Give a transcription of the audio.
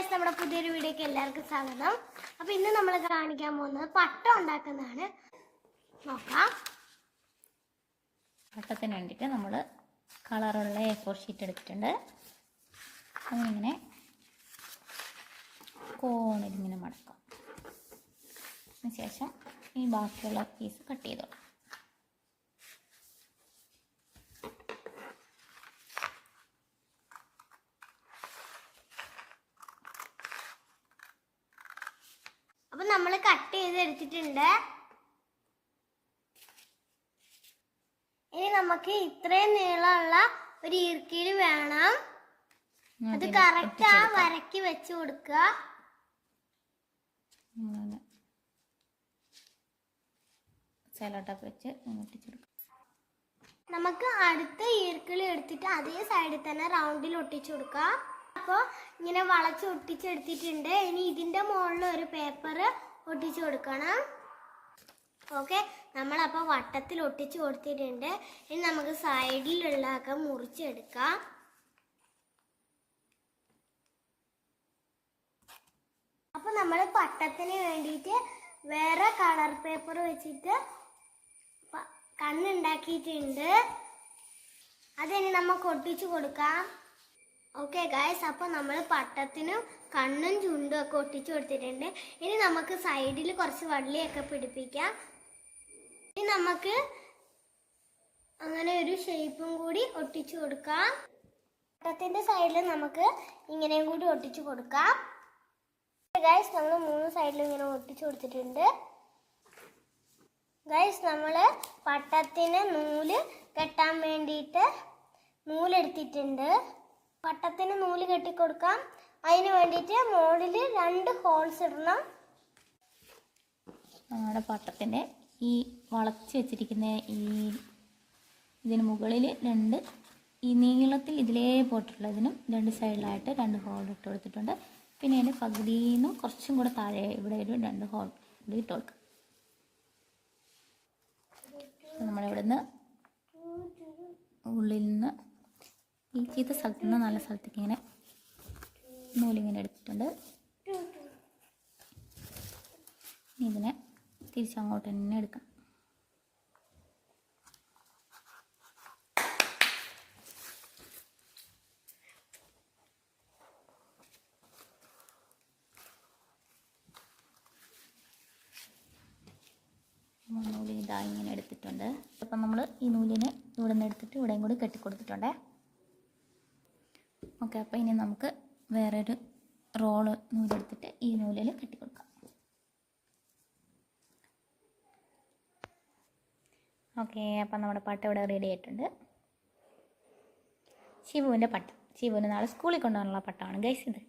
Guys, നമ്മുടെ പുതിയൊരു വീഡിയോക്ക് എല്ലാവർക്കും സ്വാഗതം. അപ്പോൾ ഇന്ന് നമ്മൾ കാണിക്കാൻ പോകുന്നത് പട്ട ഉണ്ടാക്കുന്നതാണ്. നോക്കാം. പട്ടത്തിന് വേണ്ടിയിട്ട് നമ്മൾ കളറുള്ള A4 ഷീറ്റ് എടുത്തിട്ടുണ്ട്. അതിനിങ്ങനെ കോണിലിങ്ങനെ മടക്കാം. അതിനുശേഷം ഈ ബാക്കിയുള്ള പീസ് കട്ട് ചെയ്തോളാം. അപ്പോൾ നമ്മൾ കട്ട് ചെയ്തെടുത്തിട്ടുണ്ട്. ഇനി നമുക്ക് ഇത്രയും നീളമുള്ള ഒരു ഈർക്കിൽ വേണം. അത് കറക്റ്റ് ആ വരയ്ക്ക് വെച്ച് കൊടുക്കുക. സൈലോട്ടൊക്കെ വെച്ച് ഒട്ടിച്ചെടുക്കുക. നമുക്ക് അടുത്ത ഈർക്കിളി എടുത്തിട്ട് അതേ സൈഡിൽ തന്നെ റൗണ്ടിൽ ഒട്ടിച്ചു കൊടുക്കാം. അപ്പോൾ ഇങ്ങനെ വളച്ച് ഒട്ടിച്ചെടുത്തിട്ടുണ്ട്. ഇനി ഇതിൻ്റെ മുകളിൽ ഒരു പേപ്പർ ഒട്ടിച്ചു കൊടുക്കണം. ഓക്കെ, നമ്മളപ്പോൾ വട്ടത്തിൽ ഒട്ടിച്ചു കൊടുത്തിട്ടുണ്ട്. ഇനി നമുക്ക് സൈഡിലുള്ളതൊക്കെ മുറിച്ചെടുക്കാം. അപ്പോൾ നമ്മൾ പട്ടത്തിന് വേണ്ടിയിട്ട് വേറെ കളർ പേപ്പർ വെച്ചിട്ട് കണ്ണുണ്ടാക്കിയിട്ടുണ്ട്. അതിനി നമുക്ക് ഒട്ടിച്ചു കൊടുക്കാം. ഓക്കെ ഗൈസ്, അപ്പോൾ നമ്മൾ പട്ടത്തിനും കണ്ണും ചുണ്ടും ഒക്കെ ഒട്ടിച്ചു കൊടുത്തിട്ടുണ്ട്. ഇനി നമുക്ക് സൈഡിൽ കുറച്ച് വള്ളിയൊക്കെ പിടിപ്പിക്കാം. ഇനി നമുക്ക് അങ്ങനെ ഒരു ഷേപ്പും കൂടി ഒട്ടിച്ചു കൊടുക്കാം. പട്ടത്തിൻ്റെ സൈഡിൽ നമുക്ക് ഇങ്ങനെയും കൂടി ഒട്ടിച്ചു കൊടുക്കാം. ഗൈസ്, നമ്മൾ 3 സൈഡിലും ഇങ്ങനെ ഒട്ടിച്ചു കൊടുത്തിട്ടുണ്ട്. ഗൈസ്, നമ്മൾ പട്ടത്തിന് നൂല് കെട്ടാൻ വേണ്ടിയിട്ട് നൂലെടുത്തിട്ടുണ്ട്. പട്ടത്തിന് നൂല് കെട്ടിക്കൊടുക്കാം. അതിന് വേണ്ടിയിട്ട് മുകളിൽ 2 ഹോൾസ് ഇടണം. നമ്മുടെ പട്ടത്തിൻ്റെ ഈ വളച്ച് വെച്ചിരിക്കുന്ന ഇതിന് മുകളിൽ 2 ഈ നീളത്തിൽ ഇതിലേ പോയിട്ടുള്ളതിനും 2 സൈഡിലായിട്ട് 2 ഹോൾ ഇട്ട് കൊടുത്തിട്ടുണ്ട്. പിന്നെ അതിൻ്റെ പകുതിയിൽ നിന്നും കുറച്ചും കൂടെ താഴെ ഇവിടെ ഒരു 2 ഹോൾ കൂടി ഇട്ട് കൊടുക്കാം. നമ്മളിവിടെ നിന്ന് ഉള്ളിൽ നിന്ന് ഈ ചീത്ത സ്ഥലത്ത് നിന്ന് നല്ല സ്ഥലത്തേക്ക് ഇങ്ങനെ നൂലിങ്ങനെ എടുത്തിട്ടുണ്ട്. ഇതിനെ തിരിച്ചങ്ങോട്ട് തന്നെ എടുക്കണം. നൂല് ഇതാ ഇങ്ങനെ എടുത്തിട്ടുണ്ട്. അപ്പം നമ്മൾ ഈ നൂലിനെ ഇവിടെ നിന്ന് എടുത്തിട്ട് ഇവിടെയും കൂടി കെട്ടിക്കൊടുത്തിട്ടുണ്ടേ. ഓക്കെ, അപ്പോൾ ഇനി നമുക്ക് വേറൊരു റോള് നൂലെടുത്തിട്ട് ഈ നൂലിൽ കെട്ടിക്കൊടുക്കാം. ഓക്കെ, അപ്പം നമ്മുടെ പട്ട ഇവിടെ റെഡി ആയിട്ടുണ്ട്. ശിവുവിൻ്റെ പട്ട. ശിവുവിന് നാളെ സ്കൂളിൽ കൊണ്ടുപോകാനുള്ള പട്ടമാണ് ഗൈസ് ഇത്.